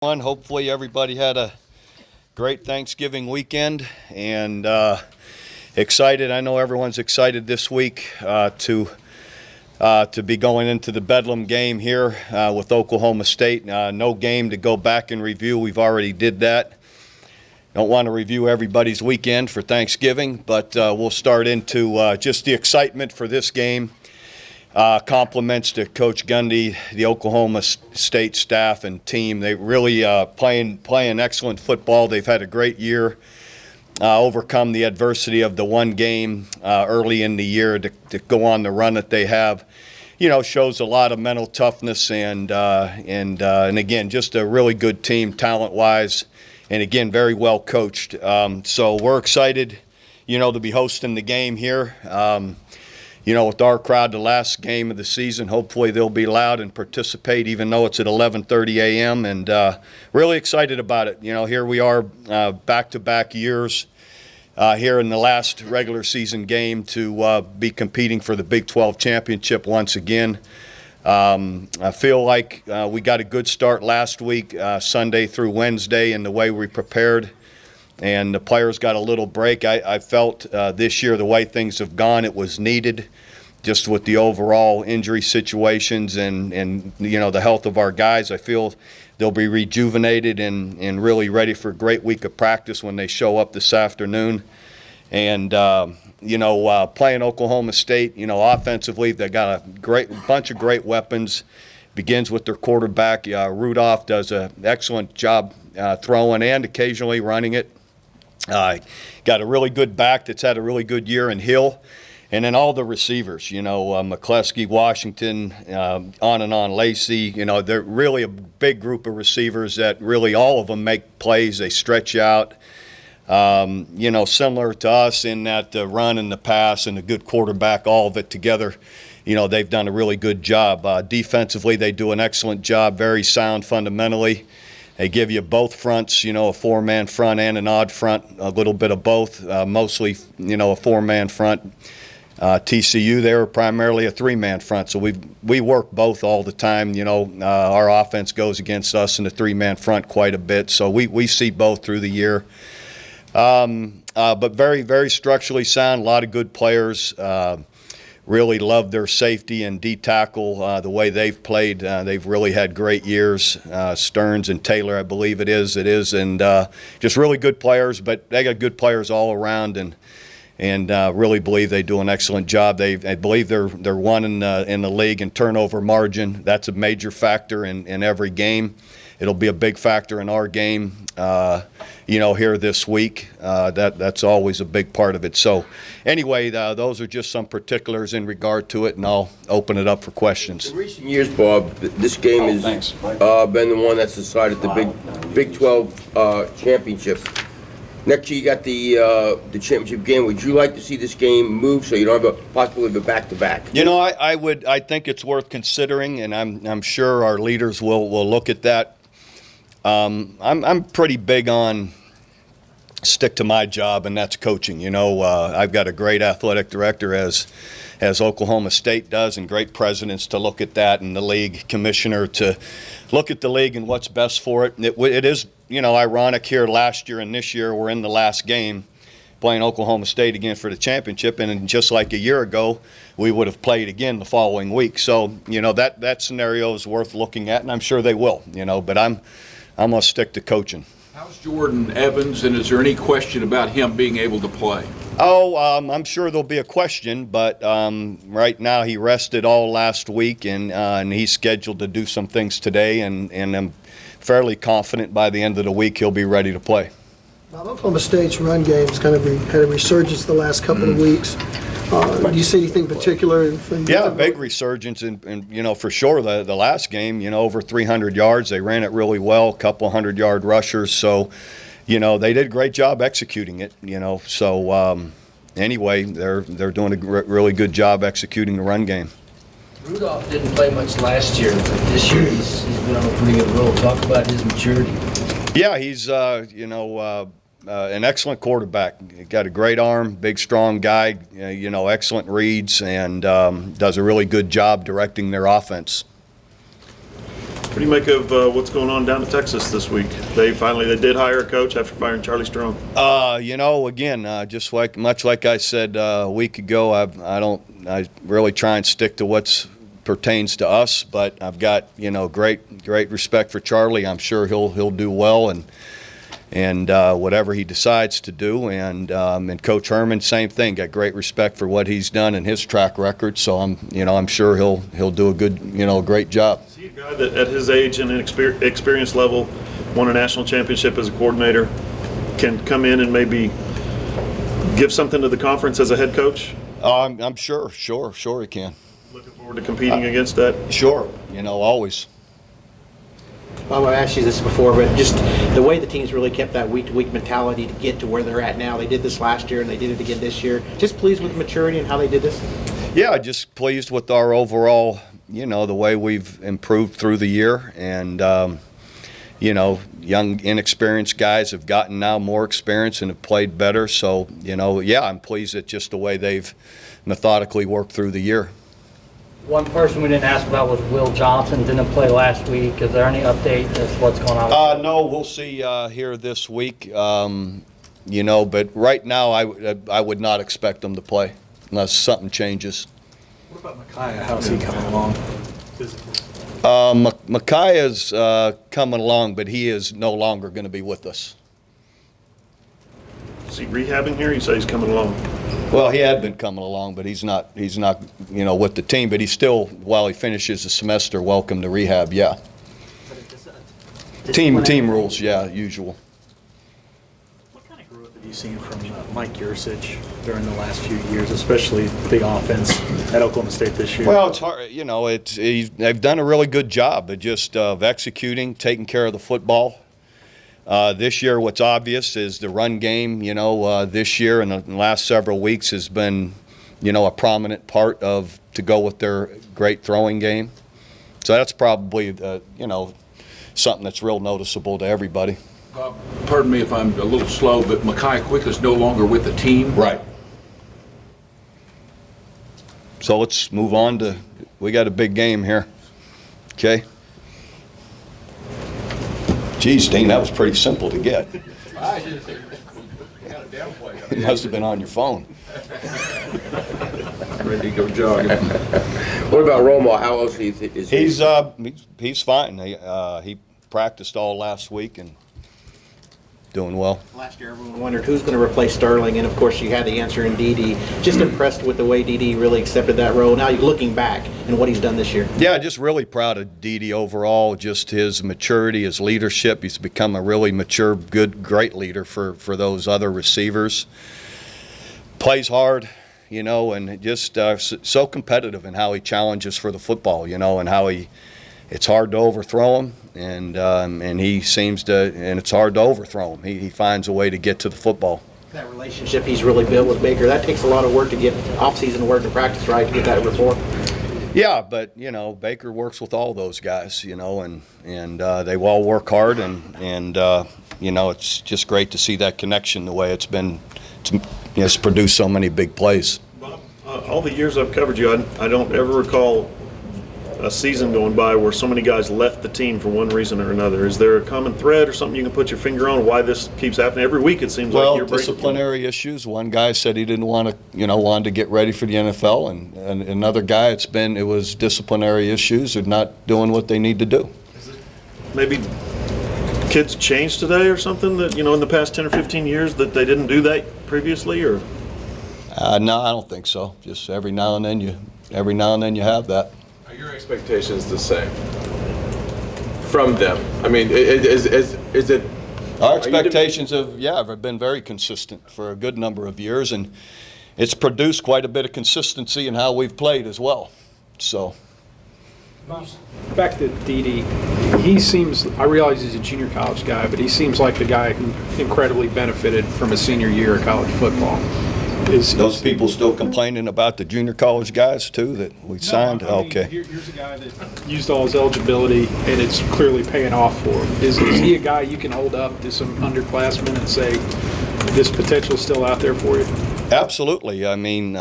Hopefully everybody had a great Thanksgiving weekend and excited. I know everyone's excited this week to be going into the Bedlam game here with Oklahoma State. No game to go back and review. We've already did that. Don't want to review everybody's weekend for Thanksgiving, but we'll start into just the excitement for this game. Compliments to Coach Gundy, the Oklahoma State staff and team. They really playing excellent football. They've had a great year, overcome the adversity of the one game early in the year to go on the run that they have. Shows a lot of mental toughness and again, just a really good team talent-wise, and again, very well coached. So we're excited, to be hosting the game here. With our crowd, the last game of the season, hopefully they'll be loud and participate, even though it's at 11:30 a.m. And really excited about it. Here we are, back-to-back years here in the last regular season game to be competing for the Big 12 championship once again. I feel like we got a good start last week, Sunday through Wednesday, in the way we prepared. And the players got a little break. I felt this year, the way things have gone, it was needed, just with the overall injury situations and the health of our guys. I feel they'll be rejuvenated and really ready for a great week of practice when they show up this afternoon. And playing Oklahoma State, offensively, they got a bunch of great weapons. Begins with their quarterback. Rudolph does an excellent job throwing and occasionally running it. Got a really good back that's had a really good year in Hill. And then all the receivers, McCleskey, Washington, on and on, Lacey, they're really a big group of receivers that really all of them make plays. They stretch out, similar to us in that the run and the pass and a good quarterback, all of it together. They've done a really good job. Defensively, they do an excellent job, very sound fundamentally. They give you both fronts, a four-man front and an odd front, a little bit of both, mostly, a four-man front. TCU, they were primarily a three-man front, so we work both all the time. Our offense goes against us in the three-man front quite a bit, so we see both through the year. But very, very structurally sound, a lot of good players. Really love their safety and D-tackle, the way they've played. They've really had great years. Stearns and Taylor, I believe it is, and just really good players. But they got good players all around, and really believe they do an excellent job. I believe they're one in the league in turnover margin. That's a major factor in every game. It'll be a big factor in our game, here this week. That's always a big part of it. So anyway, those are just some particulars in regard to it, and I'll open it up for questions. In recent years, Bob, this game has been the one that's decided the Big 12 championship. Next year, you got the championship game. Would you like to see this game move so you don't have a possibility of a back-to-back? I think it's worth considering, and I'm sure our leaders will look at that. I'm pretty big on stick to my job, and that's coaching. I've got a great athletic director as Oklahoma State does, and great presidents to look at that, and the league commissioner to look at the league and what's best for it. It is, ironic here last year and this year we're in the last game playing Oklahoma State again for the championship, and just like a year ago, we would have played again the following week. So, that scenario is worth looking at, and I'm sure they will, but I'm going to stick to coaching. How's Jordan Evans, and is there any question about him being able to play? I'm sure there'll be a question, but right now he rested all last week, and he's scheduled to do some things today, and I'm fairly confident by the end of the week he'll be ready to play. Bob, Oklahoma State's run game's kind of had a resurgence the last couple of weeks. Do you see anything particular? Yeah, big resurgence, and for sure the last game, over 300 yards. They ran it really well, a couple 100-yard rushers. So, they did a great job executing it. So anyway, they're doing a really good job executing the run game. Rudolph didn't play much last year, but this year he's been on a pretty good roll. Talk about his maturity. Yeah, he's an excellent quarterback. Got a great arm, big, strong guy. Excellent reads, and does a really good job directing their offense. What do you make of what's going on down in Texas this week? They did hire a coach after firing Charlie Strong. Again, just much like I said a week ago, I really try and stick to what pertains to us, but I've got great respect for Charlie. I'm sure he'll do well and whatever he decides to do, and Coach Herman, same thing. Got great respect for what he's done and his track record. So I'm sure he'll do a good great job. Is he a guy that at his age and experience level won a national championship as a coordinator, can come in and maybe give something to the conference as a head coach? I'm sure he can. Looking forward to competing against that. Sure, always. Well, I've asked you this before, but just the way the team's really kept that week-to-week mentality to get to where they're at now. They did this last year, and they did it again this year. Just pleased with maturity and how they did this? Yeah, just pleased with our overall, the way we've improved through the year. And, young, inexperienced guys have gotten now more experience and have played better. So, I'm pleased at just the way they've methodically worked through the year. One person we didn't ask about was Will Johnson. Didn't play last week. Is there any update as to what's going on? No, we'll see here this week. But right now I would not expect him to play unless something changes. What about Micaiah? How's he coming along physically? Micaiah's coming along, but he is no longer going to be with us. Is he rehabbing here? You say he's coming along. Well, he had been coming along, but he's not, with the team. But he's still, while he finishes the semester, welcome to rehab. Yeah. Team rules. Yeah, usual. What kind of growth have you seen from Mike Yursich during the last few years, especially the offense at Oklahoma State this year? Well, it's hard. They've done a really good job of executing, taking care of the football. This year, what's obvious is the run game, this year and the last several weeks has been, a prominent part to go with their great throwing game. So that's probably, something that's real noticeable to everybody. Pardon me if I'm a little slow, but Mekhi Quick is no longer with the team. Right. So let's move on we got a big game here. Okay. Geez, Dean, that was pretty simple to get. It must have been on your phone. Ready to go jogging. What about Romo? How else is he? He's fine. He practiced all last week and doing well. Last year, everyone wondered who's going to replace Sterling, and of course, you had the answer in Dede. Just impressed with the way Dede really accepted that role. Now you're looking back and what he's done this year. Yeah, just really proud of Dede overall. Just his maturity, his leadership. He's become a really mature, great leader for those other receivers. Plays hard, and just so competitive in how he challenges for the football, and how it's hard to overthrow him, and he seems to, and it's hard to overthrow him. He finds a way to get to the football. That relationship he's really built with Baker, that takes a lot of work to get off-season work and practice right to get that rapport. Yeah, but Baker works with all those guys, and they all work hard, and it's just great to see that connection the way it's produced so many big plays. Bob, all the years I've covered you, I don't ever recall a season going by where so many guys left the team for one reason or another. Is there a common thread or something you can put your finger on why this keeps happening? Every week it seems like you're breaking. Disciplinary issues. One guy said he didn't want to, wanted to get ready for the NFL, and another guy it was disciplinary issues or not doing what they need to do. Maybe kids changed today or something that, in the past 10 or 15 years that they didn't do that previously, or? No, I don't think so. Just every now and then you have that. Are your expectations the same from them? I mean, is it? Our expectations have been very consistent for a good number of years, and it's produced quite a bit of consistency in how we've played as well. So. Back to Dede, he seems, I realize he's a junior college guy, but he seems like the guy who incredibly benefited from a senior year of college football. Those people still complaining about the junior college guys too that we signed? Okay. Here's a guy that used all his eligibility and it's clearly paying off for him. Is he a guy you can hold up to some underclassmen and say this potential is still out there for you? Absolutely. I mean,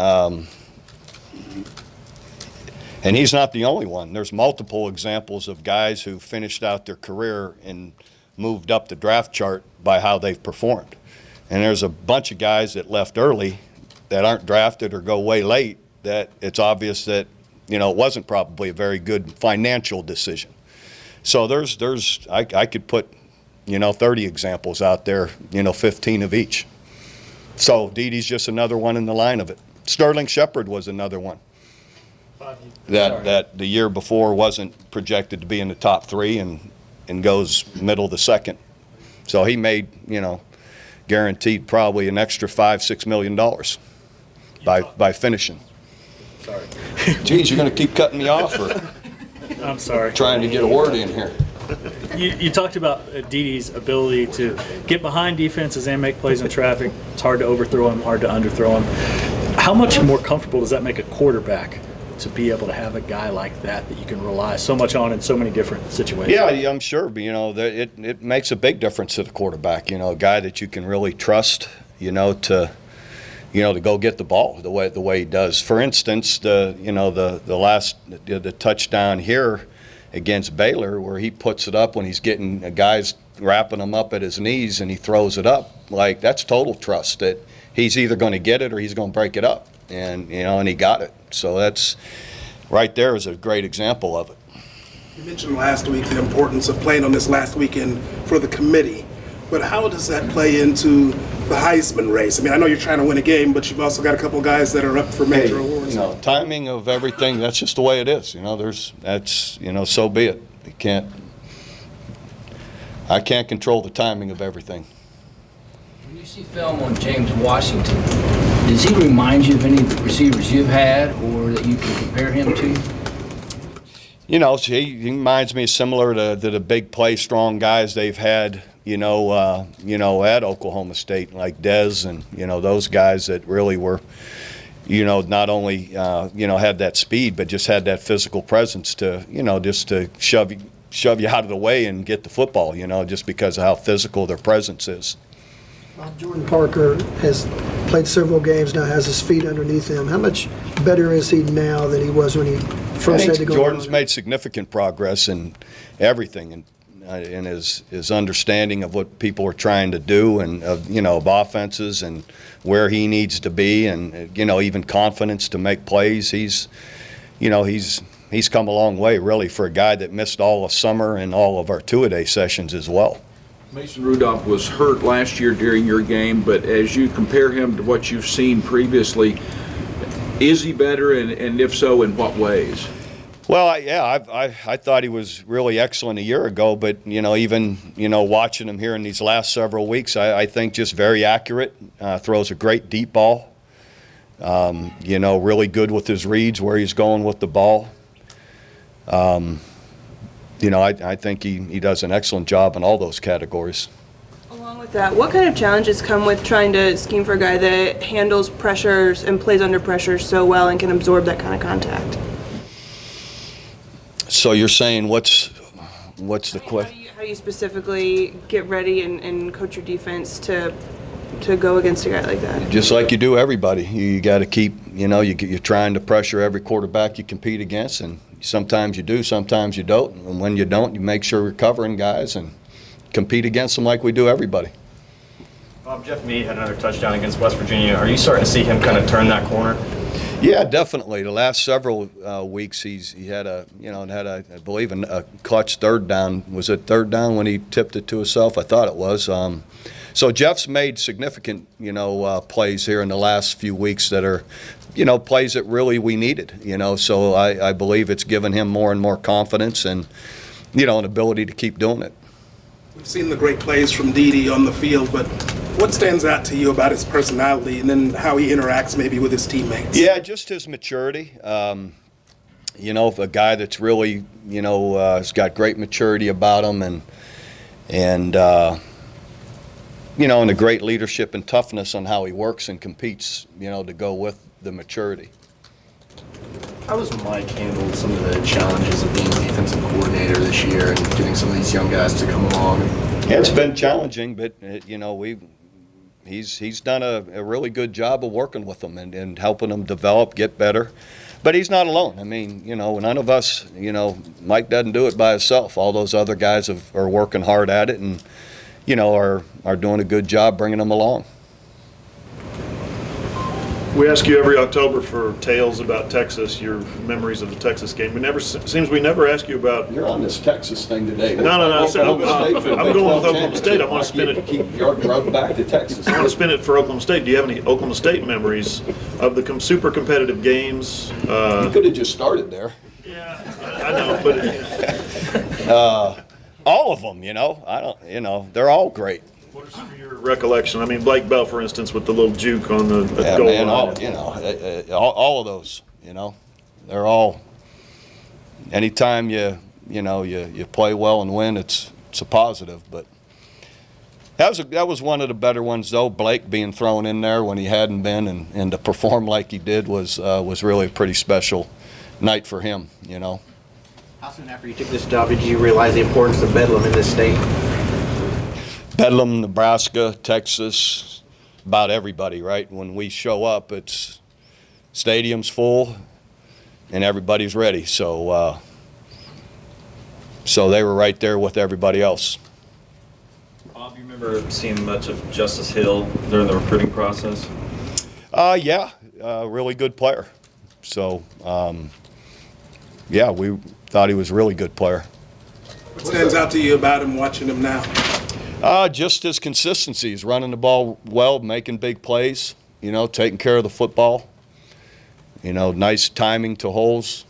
And he's not the only one. There's multiple examples of guys who finished out their career and moved up the draft chart by how they've performed. And there's a bunch of guys that left early that aren't drafted or go way late that it's obvious that, it wasn't probably a very good financial decision. So I could put, 30 examples out there, 15 of each. So Didi's just another one in the line of it. Sterling Shepard was another one that the year before wasn't projected to be in the top 3 and goes middle of the second. So he made, guaranteed probably an extra $5-6 million by finishing. Sorry. Geez, you're going to keep cutting me off, or I'm sorry. trying to get a word in here? You talked about Didi's ability to get behind defenses and make plays in traffic. It's hard to overthrow him, hard to underthrow him. How much more comfortable does that make a quarterback to be able to have a guy like that you can rely so much on in so many different situations? Yeah, I'm sure. But, it makes a big difference to the quarterback. A guy that you can really trust, to go get the ball the way he does. For instance, the touchdown here against Baylor, where he puts it up when he's getting guys wrapping him up at his knees and he throws it up, like, that's total trust that he's either going to get it or he's going to break it up, and and he got it. So that's right there is a great example of it. You mentioned last week the importance of playing on this last weekend for the committee, but how does that play into the Heisman race? I mean, I know you're trying to win a game, but you've also got a couple guys that are up for major awards. Timing of everything, that's just the way it is. So be it. I can't control the timing of everything. When you see film on James Washington, does he remind you of any receivers you've had or that you can compare him to? He reminds me similar to the big play strong guys they've had, at Oklahoma State, like Dez and, those guys that really were, not only, had that speed, but just had that physical presence to, just to shove you out of the way and get the football, just because of how physical their presence is. Jordan Parker has played several games now, has his feet underneath him. How much better is he now than he was when he first had to go? Jordan's made significant progress in everything, in his understanding of what people are trying to do, and of offenses and where he needs to be, and even confidence to make plays. He's come a long way, really, for a guy that missed all of summer and all of our two-a-day sessions as well. Mason Rudolph was hurt last year during your game, but as you compare him to what you've seen previously, is he better, and if so, in what ways? Well, I thought he was really excellent a year ago, but even watching him here in these last several weeks, I think just very accurate. Throws a great deep ball. Really good with his reads, where he's going with the ball. I think he does an excellent job in all those categories. Along with that, what kind of challenges come with trying to scheme for a guy that handles pressures and plays under pressure so well and can absorb that kind of contact? So you're saying what's the question? How do you specifically get ready and coach your defense to go against a guy like that? Just like you do everybody. You got to keep, you're trying to pressure every quarterback you compete against, and sometimes you do, sometimes you don't. And when you don't, you make sure you're covering guys and compete against them like we do everybody. Jeff Mead had another touchdown against West Virginia. Are you starting to see him kind of turn that corner? Yeah, definitely. The last several weeks, he had I believe a clutch third down. Was it third down when he tipped it to himself? I thought it was. So Jeff's made significant, plays here in the last few weeks that are, plays that really we needed. So I believe it's given him more and more confidence and, an ability to keep doing it. We've seen the great plays from Didi on the field, but what stands out to you about his personality and then how he interacts maybe with his teammates? Yeah, just his maturity. A guy that's really, has got great maturity about him and a great leadership and toughness on how he works and competes, to go with the maturity. How has Mike handled some of the challenges of being defensive coordinator this year and getting some of these young guys to come along? Yeah, it's been challenging, but he's done a really good job of working with them and helping them develop, get better. But he's not alone. I mean, none of us, Mike doesn't do it by himself. All those other guys are working hard at it and, are doing a good job bringing them along. We ask you every October for tales about Texas, your memories of the Texas game. We never ask you about. You're on this Texas thing today. No. I'm going with Oklahoma State. I want to spin it. Keep rug back to Texas. I want to spin it for Oklahoma State. Do you have any Oklahoma State memories of the super competitive games? You could have just started there. Yeah, I know, but all of them, I don't, they're all great. What are some of your recollection? I mean, Blake Bell, for instance, with the little juke on the goal line. All of those, they're all. Anytime you play well and win, it's a positive. But that was one of the better ones, though. Blake being thrown in there when he hadn't been, and to perform like he did was really a pretty special night for him. How soon after you took this job did you realize the importance of Bedlam in this state? Bedlam, Nebraska, Texas, about everybody, right? When we show up, it's stadium's full and everybody's ready. So they were right there with everybody else. Bob, you remember seeing much of Justice Hill during the recruiting process? Yeah, really good player. So, yeah, we thought he was a really good player. What stands out to you about him watching him now? Just his consistency. He's running the ball well, making big plays, taking care of the football. Nice timing to holes.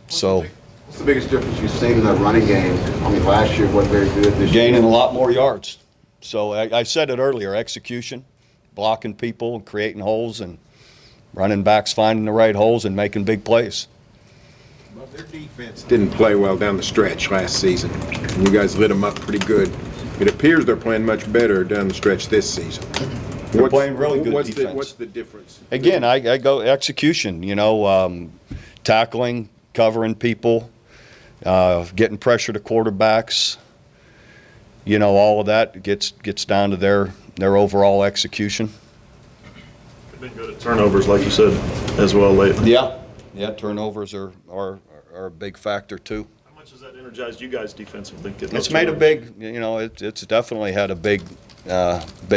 So. What's the biggest difference you've seen in that running game? I mean, last year wasn't very good. This year gaining a lot more yards. So I said it earlier, execution, blocking people, creating holes, and running backs finding the right holes and making big plays. Well, their defense didn't play well down the stretch last season. You guys lit them up pretty good. It appears they're playing much better down the stretch this season. They're playing really good defense. What's the difference? Again, I go execution, tackling, covering people, getting pressure to quarterbacks, all of that gets down to their overall execution. They've been good at turnovers, like you said, as well lately. Yeah, turnovers are a big factor too. How much has that energized you guys defensively? It's made a big, it's definitely had a big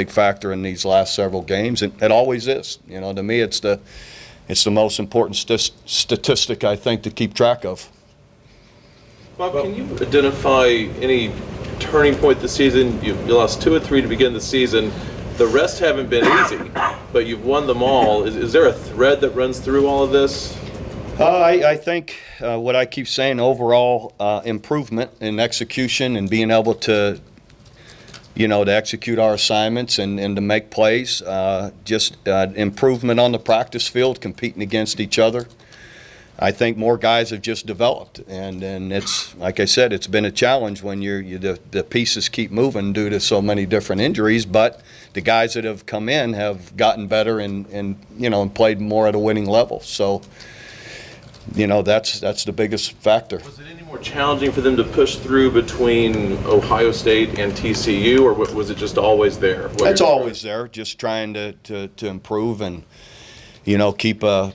factor in these last several games, and it always is. To me, it's the most important statistic I think to keep track of. Bob, can you identify any turning point this season? You lost 2 or 3 to begin the season. The rest haven't been easy, but you've won them all. Is there a thread that runs through all of this? I think what I keep saying, overall improvement in execution and being able to, to execute our assignments and to make plays. Just improvement on the practice field, competing against each other. I think more guys have just developed, and it's like I said, it's been a challenge when the pieces keep moving due to so many different injuries. But the guys that have come in have gotten better and played more at a winning level. So. That's the biggest factor. Was it any more challenging for them to push through between Ohio State and TCU, or was it just always there? It's always there, just trying to improve and keep a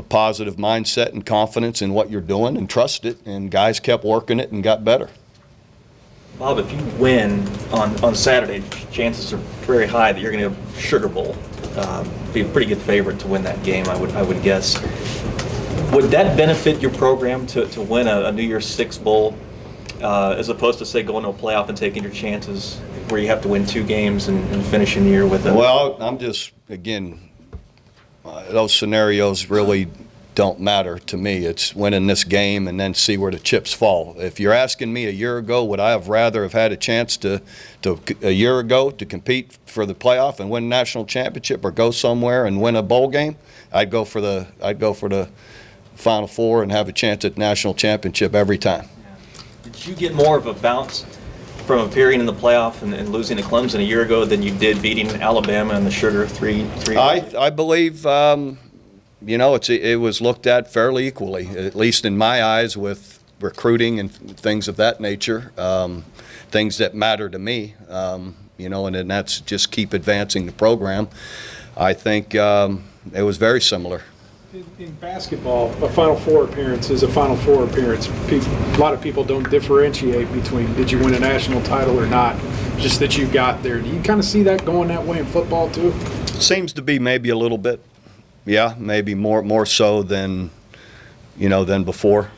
positive mindset and confidence in what you're doing and trust it. And guys kept working it and got better. Bob, if you win on Saturday, chances are very high that you're going to have Sugar Bowl. Be a pretty good favorite to win that game, I would guess. Would that benefit your program to win a New Year's Six Bowl, as opposed to, say, going to a playoff and taking your chances where you have to win 2 games and finishing the year with a... Well, I'm just, again, those scenarios really don't matter to me. It's winning this game and then see where the chips fall. If you're asking me a year ago, would I have rather have had a chance a year ago to compete for the playoff and win a national championship or go somewhere and win a bowl game? I'd go for the Final Four and have a chance at national championship every time. Did you get more of a bounce from appearing in the playoff and losing to Clemson a year ago than you did beating Alabama in the Sugar 3? I believe it was looked at fairly equally, at least in my eyes, with recruiting and things of that nature, things that matter to me, and that's just keep advancing the program. I think it was very similar. In basketball, a Final Four appearance is a Final Four appearance. A lot of people don't differentiate between did you win a national title or not, just that you got there. Do you kind of see that going that way in football too? Seems to be maybe a little bit. Yeah, maybe more so than, than before.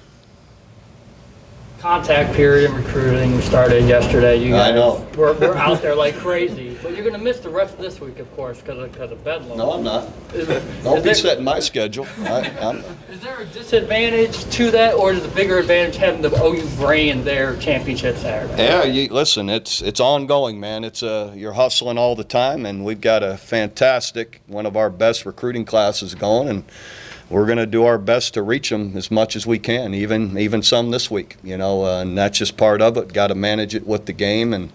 Contact period in recruiting started yesterday. You guys I know. We're out there like crazy. But you're going to miss the rest of this week, of course, because of Bedlam. No, I'm not. Don't be setting my schedule. Is there a disadvantage to that, or is the bigger advantage having the OU brand there championship Saturday? Yeah, listen, it's ongoing, man. You're hustling all the time, and we've got a fantastic, one of our best recruiting classes going, and we're going to do our best to reach them as much as we can, even some this week, and that's just part of it. Got to manage it with the game, and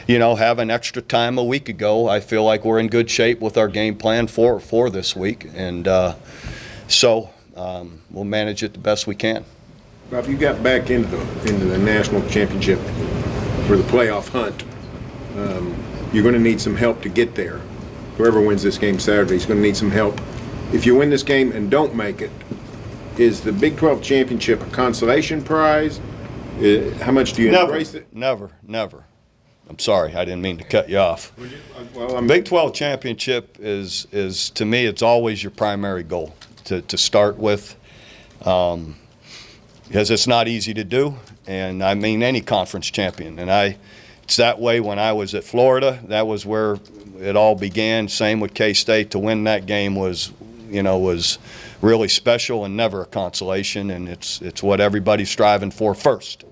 having extra time a week ago, I feel like we're in good shape with our game plan for this week, and so we'll manage it the best we can. Bob, you got back into the national championship for the playoff hunt. You're going to need some help to get there. Whoever wins this game Saturday is going to need some help. If you win this game and don't make it, is the Big 12 championship a consolation prize? How much do you embrace it? Never. I'm sorry, I didn't mean to cut you off. Big 12 championship is to me, it's always your primary goal to start with, because it's not easy to do, and I mean any conference champion. And it's that way when I was at Florida. That was where it all began. Same with K-State. To win that game was really special and never a consolation, and it's what everybody's striving for first.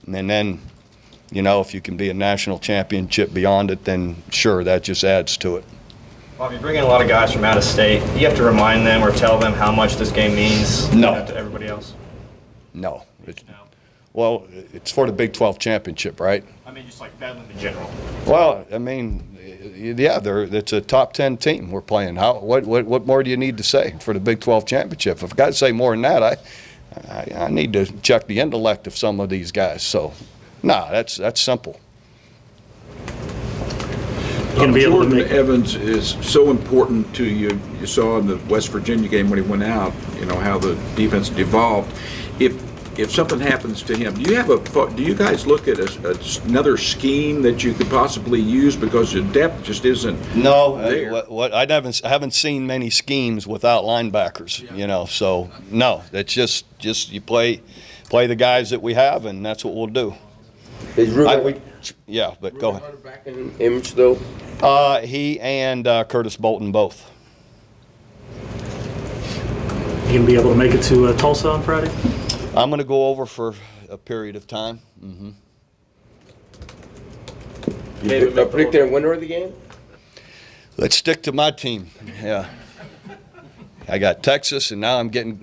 And then, if you can be a national championship beyond it, then sure, that just adds to it. Bob, you bring in a lot of guys from out of state. Do you have to remind them or tell them how much this game means to everybody else? No. Well, it's for the Big 12 championship, right? I mean, just like Bedlam in general. Well, I mean, yeah, it's a top 10 team we're playing. What more do you need to say for the Big 12 championship? If I've got to say more than that, I need to check the intellect of some of these guys. So, that's simple. Jordan Evans is so important to you. You saw in the West Virginia game when he went out, how the defense devolved. If something happens to him, do you guys look at another scheme that you could possibly use, because the depth just isn't there? I haven't seen many schemes without linebackers, so no, it's just you play the guys that we have, and that's what we'll do. But go ahead. Back in image though? He and Curtis Bolton both. You gonna be able to make it to Tulsa on Friday? I'm going to go over for a period of time. You predict a winner of the game? Let's stick to my team. Yeah. I got Texas, and now I'm getting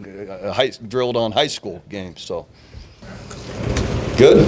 drilled on high school games. So good.